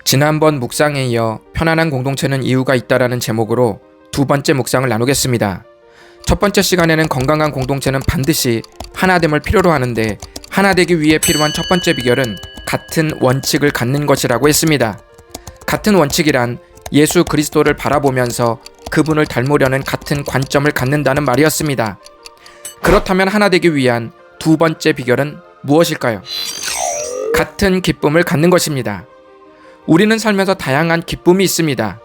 지난번 묵상에 이어 편안한 공동체는 이유가 있다라는 제목으로 두 번째 묵상을 나누겠습니다. 첫 번째 시간에는 건강한 공동체는 반드시 하나됨을 필요로 하는데 하나되기 위해 필요한 첫 번째 비결은 같은 원칙을 갖는 것이라고 했습니다. 같은 원칙이란 예수 그리스도를 바라보면서 그분을 닮으려는 같은 관점을 갖는다는 말이었습니다. 그렇다면 하나되기 위한 두 번째 비결은 무엇일까요? 같은 기쁨을 갖는 것입니다. 우리는 살면서 다양한 기쁨이 있습니다.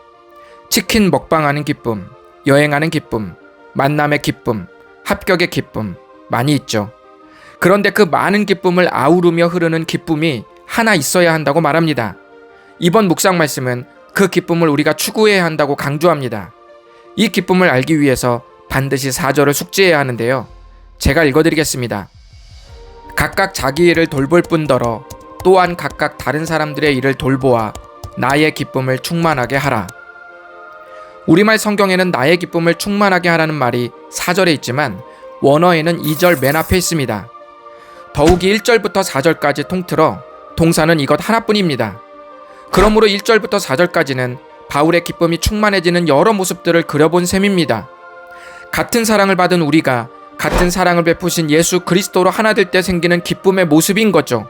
치킨 먹방하는 기쁨, 여행하는 기쁨, 만남의 기쁨, 합격의 기쁨 많이 있죠. 그런데 그 많은 기쁨을 아우르며 흐르는 기쁨이 하나 있어야 한다고 말합니다. 이번 묵상 말씀은 그 기쁨을 우리가 추구해야 한다고 강조합니다. 이 기쁨을 알기 위해서 반드시 4절을 숙지해야 하는데요. 제가 읽어드리겠습니다. 각각 자기 일을 돌볼 뿐더러 또한 각각 다른 사람들의 일을 돌보아 나의 기쁨을 충만하게 하라. 우리말 성경에는 나의 기쁨을 충만하게 하라는 말이 4절에 있지만 원어에는 2절 맨 앞에 있습니다. 더욱이 1절부터 4절까지 통틀어 동사는 이것 하나뿐입니다. 그러므로 1절부터 4절까지는 바울의 기쁨이 충만해지는 여러 모습들을 그려본 셈입니다. 같은 사랑을 받은 우리가 같은 사랑을 베푸신 예수 그리스도로 하나 될 때 생기는 기쁨의 모습인 거죠.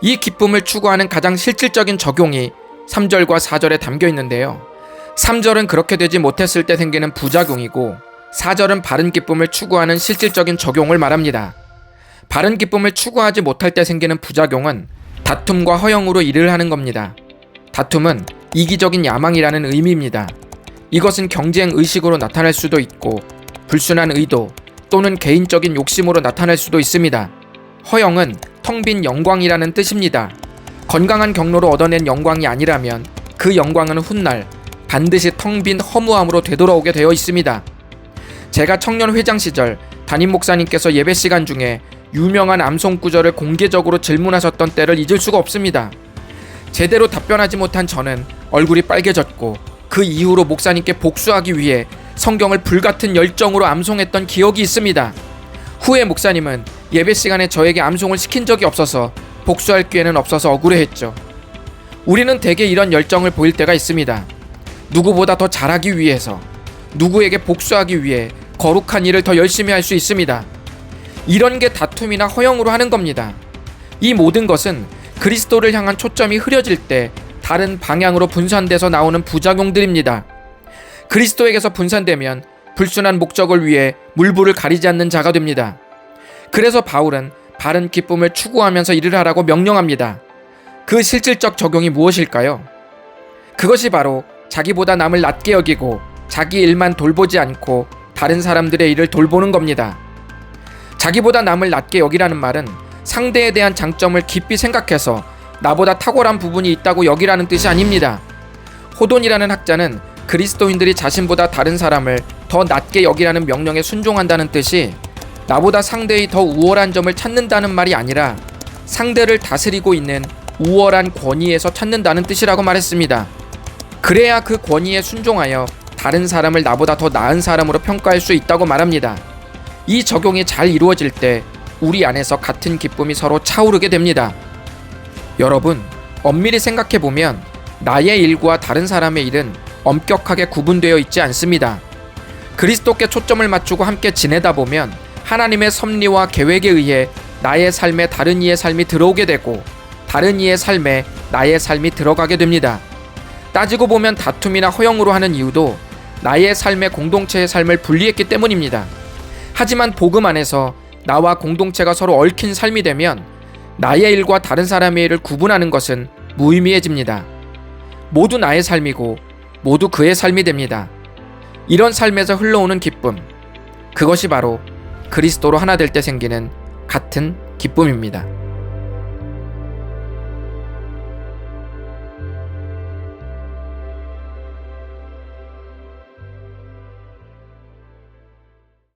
이 기쁨을 추구하는 가장 실질적인 적용이 3절과 4절에 담겨 있는데요. 3절은 그렇게 되지 못했을 때 생기는 부작용이고 4절은 바른 기쁨을 추구하는 실질적인 적용을 말합니다. 바른 기쁨을 추구하지 못할 때 생기는 부작용은 다툼과 허영으로 일을 하는 겁니다. 다툼은 이기적인 야망이라는 의미입니다. 이것은 경쟁 의식으로 나타날 수도 있고 불순한 의도 또는 개인적인 욕심으로 나타날 수도 있습니다. 허영은 텅 빈 영광이라는 뜻입니다. 건강한 경로로 얻어낸 영광이 아니라면 그 영광은 훗날 반드시 텅 빈 허무함으로 되돌아오게 되어 있습니다. 제가 청년 회장 시절 담임 목사님께서 예배 시간 중에 유명한 암송 구절을 공개적으로 질문하셨던 때를 잊을 수가 없습니다. 제대로 답변하지 못한 저는 얼굴이 빨개졌고 그 이후로 목사님께 복수하기 위해 성경을 불같은 열정으로 암송했던 기억이 있습니다. 후에 목사님은 예배 시간에 저에게 암송을 시킨 적이 없어서 복수할 기회는 없어서 억울해했죠. 우리는 대개 이런 열정을 보일 때가 있습니다. 누구보다 더 잘하기 위해서, 누구에게 복수하기 위해 거룩한 일을 더 열심히 할 수 있습니다. 이런 게 다툼이나 허영으로 하는 겁니다. 이 모든 것은 그리스도를 향한 초점이 흐려질 때 다른 방향으로 분산돼서 나오는 부작용들입니다. 그리스도에게서 분산되면 불순한 목적을 위해 물불을 가리지 않는 자가 됩니다. 그래서 바울은 바른 기쁨을 추구하면서 일을 하라고 명령합니다. 그 실질적 적용이 무엇일까요? 그것이 바로 자기보다 남을 낮게 여기고 자기 일만 돌보지 않고 다른 사람들의 일을 돌보는 겁니다. 자기보다 남을 낮게 여기라는 말은 상대에 대한 장점을 깊이 생각해서 나보다 탁월한 부분이 있다고 여기라는 뜻이 아닙니다. 호돈이라는 학자는 그리스도인들이 자신보다 다른 사람을 더 낮게 여기라는 명령에 순종한다는 뜻이 나보다 상대의 더 우월한 점을 찾는다는 말이 아니라 상대를 다스리고 있는 우월한 권위에서 찾는다는 뜻이라고 말했습니다. 그래야 그 권위에 순종하여 다른 사람을 나보다 더 나은 사람으로 평가할 수 있다고 말합니다. 이 적용이 잘 이루어질 때 우리 안에서 같은 기쁨이 서로 차오르게 됩니다. 여러분, 엄밀히 생각해보면 나의 일과 다른 사람의 일은 엄격하게 구분되어 있지 않습니다. 그리스도께 초점을 맞추고 함께 지내다 보면 하나님의 섭리와 계획에 의해 나의 삶에 다른 이의 삶이 들어오게 되고 다른 이의 삶에 나의 삶이 들어가게 됩니다. 따지고 보면 다툼이나 허영으로 하는 이유도 나의 삶의 공동체의 삶을 분리했기 때문입니다. 하지만 복음 안에서 나와 공동체가 서로 얽힌 삶이 되면 나의 일과 다른 사람의 일을 구분하는 것은 무의미해집니다. 모두 나의 삶이고 모두 그의 삶이 됩니다. 이런 삶에서 흘러오는 기쁨, 그것이 바로 그리스도로 하나 될 때 생기는 같은 기쁨입니다.